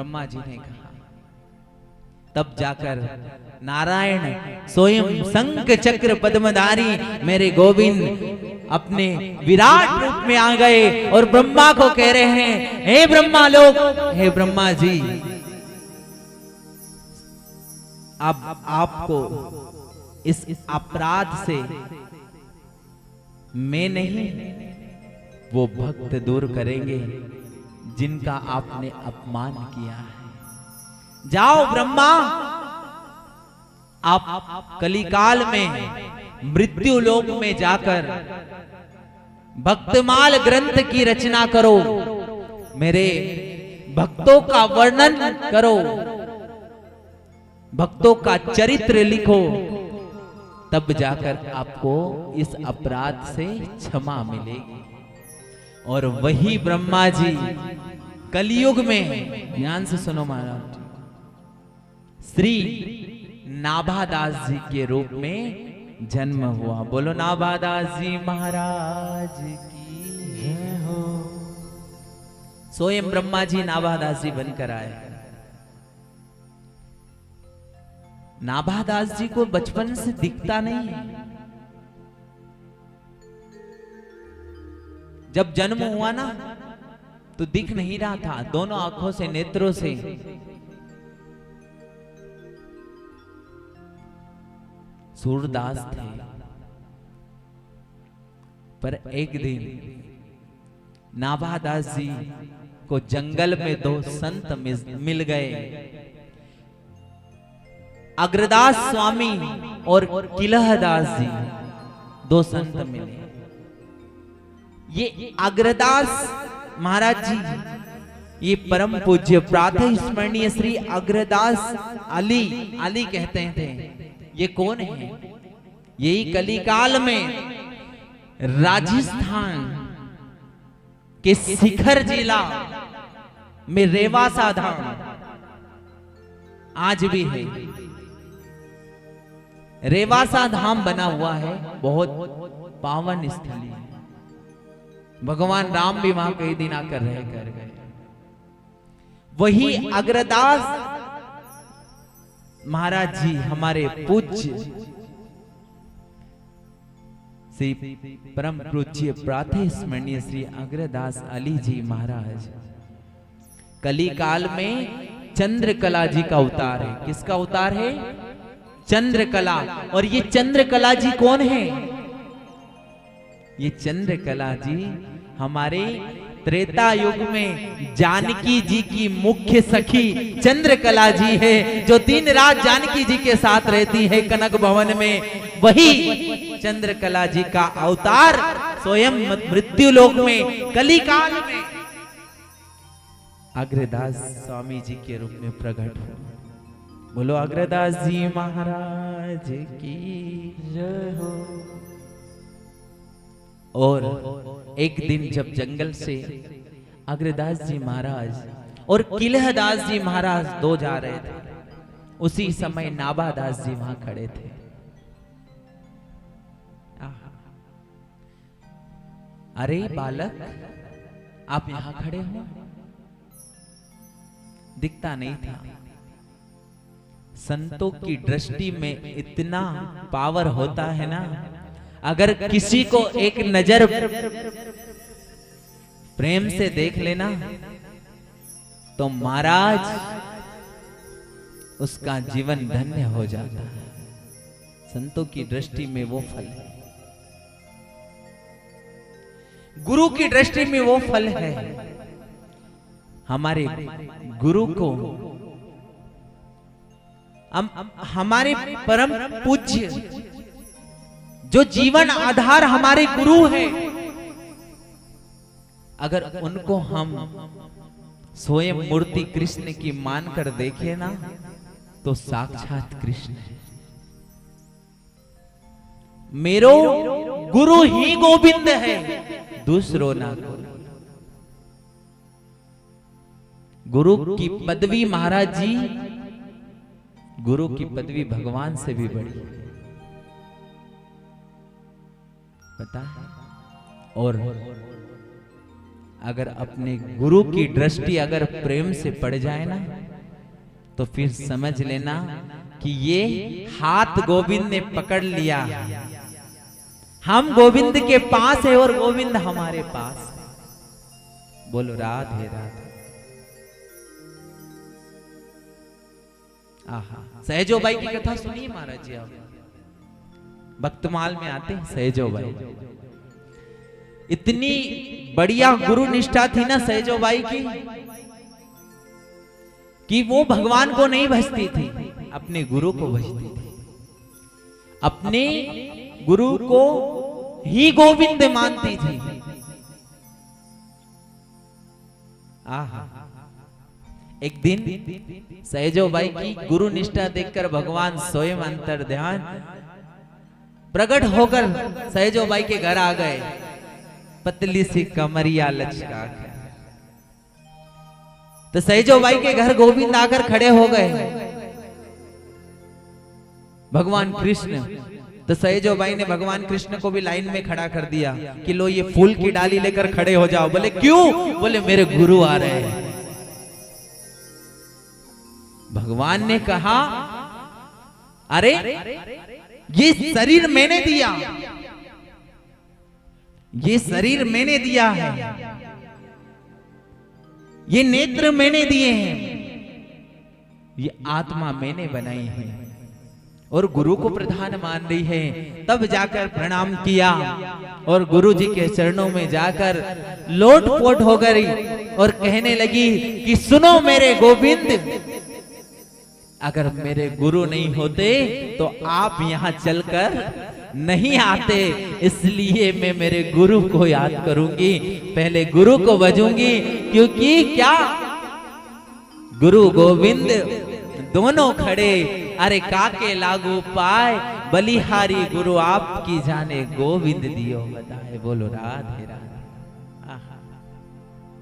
ब्रह्मा जी ने कहा। तब जाकर नारायण स्वयं शंख चक्र पद्मधारी मेरे गोविंद अपने विराट रूप में आ गए और ब्रह्मा को कह रहे हैं, हे ब्रह्मा लोग, हे ब्रह्मा जी, अब आपको इस अपराध से मैं नहीं, वो भक्त दूर करेंगे जिनका आपने अपमान किया है। जाओ ब्रह्मा, आप कलिकाल में मृत्यु लोक में जाकर भक्तमाल ग्रंथ की रचना करो, मेरे भक्तों का वर्णन करो, भक्तों का चरित्र लिखो, तब जाकर आपको इस अपराध से क्षमा मिलेगी। और वही ब्रह्मा जी कलयुग में, ध्यान से सुनो महाराज, श्री नाभादास जी के रूप में जन्म हुआ। बोलो नाभादास जी महाराज की जय हो। स्वयं ब्रह्मा जी नाभादास जी बनकर आए। नाभादास जी को बचपन से दिखता नहीं है। जब जन्म हुआ ना तो दिख नहीं रहा था, दोनों आंखों से, नेत्रों से सूरदास थे। पर एक दिन नाभादास जी को जंगल में दो संत मिल गए, अग्रदास स्वामी और किलहदास जी, दो संत मिले। ये अग्रदास महाराज जी, ये परम पूज्य प्रातः स्मरणीय श्री अग्रदास अली कहते थे। ये कौन है? यही कलिकाल में राजस्थान के शिखर जिला में रेवासा धाम आज भी है। रेवासा धाम बना हुआ है, बहुत पावन स्थली है। भगवान राम भी वहां कई दिन आकर रह कर गए। वही अग्रदास महाराज जी हमारे पूज्य श्री परम पूज्य प्रातः स्मरणीय श्री अग्रदास अली जी महाराज कलिकाल में चंद्रकला जी का अवतार है। किसका अवतार है? चंद्रकला। और ये चंद्रकला जी कौन है? ये चंद्रकला जी हमारे त्रेता युग में जानकी जी की मुख्य सखी चंद्रकला जी है, जो दिन रात जानकी जी के साथ रहती है कनक भवन में। वही चंद्रकला जी का अवतार स्वयं मृत्यु लोक में कलिकाल में अग्रदास स्वामी जी के रूप में प्रकट हो। बोलो अग्रदास जी महाराज की जय हो। और एक दिन जब जंगल से अग्रदास जी महाराज और किलहदास जी महाराज दो जा रहे थे, उसी समय नाभादास जी वहां खड़े थे। अरे बालक, आप यहां खड़े हो? दिखता नहीं था। संतों की दृष्टि में इतना पावर होता है ना, अगर किसी को एक नजर प्रेम से देख लेना तो महाराज उसका जीवन धन्य हो जाता है। संतों की दृष्टि में वो फल है, गुरु की दृष्टि में वो फल है। हमारे गुरु को हमारे परम पूज्य जो जीवन आधार हमारे गुरु हैं, अगर उनको हम स्वयं मूर्ति कृष्ण की मानकर देखें ना तो साक्षात कृष्ण है। मेरो गुरु ही गोविंद है, दूसरो ना कोई। गुरु की पदवी महाराज जी, गुरु की पदवी भगवान से भी बड़ी है, पता है। और अगर अपने गुरु की दृष्टि अगर प्रेम से पड़ जाए ना, तो फिर समझ लेना कि ये हाथ गोविंद ने पकड़ लिया, हम गोविंद के पास है और गोविंद हमारे पास। बोलो राधे राधे। आहा, सहजोबाई की कथा सुनिए महाराज जी। आप भक्तमाल में आते हैं सहजोबाई, इतनी बढ़िया गुरु निष्ठा थी ना सहजोबाई की कि वो भगवान को नहीं भजती थी, अपने गुरु को भजती थी। अपने गुरु को ही गोविंद मानती थी। आहा, एक दिन सहजोबाई की गुरु निष्ठा देखकर भगवान स्वयं अंतर ध्यान प्रकट होकर सहजोबाई के घर आ गए। पतली सी कमरिया लचका के तो सहजोबाई के घर गोविंद आकर खड़े हो गए, भगवान कृष्ण। तो सहजोबाई ने भगवान कृष्ण को भी लाइन में खड़ा कर दिया कि लो ये फूल की डाली लेकर खड़े हो जाओ। बोले क्यों? बोले मेरे गुरु आ रहे हैं। भगवान ने कहा अरे ये शरीर मैंने दिया, ये शरीर मैंने दिया है, ये नेत्र मैंने दिए हैं, ये आत्मा मैंने बनाई है और गुरु को प्रधान मान रही है। तब जाकर प्रणाम किया और गुरु जी के चरणों में जाकर लोटपोट हो गई और कहने लगी कि सुनो मेरे गोविंद, अगर मेरे गुरु नहीं होते तो आप यहां चलकर नहीं आते, इसलिए मैं मेरे गुरु को याद करूंगी, पहले गुरु को भजूंगी। क्योंकि क्या गुरु गोविंद दोनों खड़े, अरे काके लागू पाए, बलिहारी गुरु आपकी जाने गोविंद दियो बताए। बोलो राधे राधे। आहा,